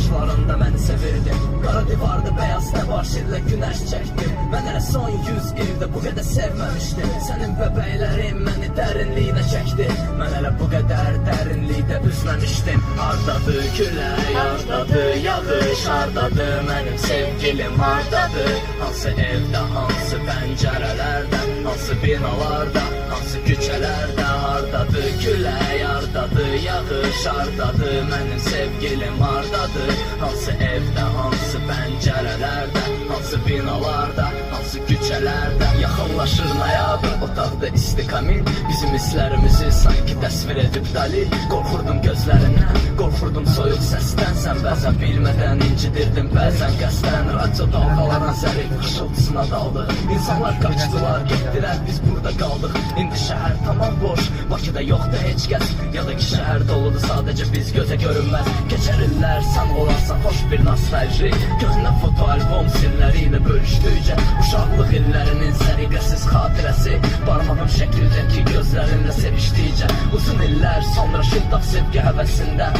Baxışlarında məni sevirdim. Qara divardı, beyaz təbaşirlə günəş çəkdi. Mən hələ son 100 ildə bu qədər sevməmişdim. Sənin bəbəklərin məni dərinliyinə çəkdi. Mən hələ bu qədər dərinlikdə üzməmişdim. Hardadır külək, hardadır yağış, hardadır mənim sevgilim, hardadır? Hansı evdə, hansı pəncərələrdə, hansı binalarda, hansı küçələrdə? Hardadır külək, hardadır yağış, hardadır mənim sevgilim, hardadır? Hansı evdə, hansı pəncərələrdə, hansı binalarda, hansı küçələrdə? Yaxınlaşır noyabr, otaqda isti kamin, bizim hisslərimizi sanki təsvir edib dali. Qorxurdum gözlərindən, qorxurdum soyuq səsdən. Sən bəzən bilmədən incidirdin, bəzən qəsdən. Radyo dalğalanan zərif xışıltısına daldı. İnsanlar qaçdılar, getdilər, biz burada qaldıq. İndi şəhər tamam boş, Bakıda yoxdur heç kəs. Ya da ki şəhər doludur, sadəcə biz gözə görünməz. Keçər illər, sən olarsan xoş bir nostalji. Köhnə fotoalbom silləri ilə bölüşdükcə, uşaqlıq illərinin səliqəsiz xatirəsi. Barmağım şəklindəki gözlərinlə sevişdikcə, uzun illər sonra şıltaq sevgi həvəsində.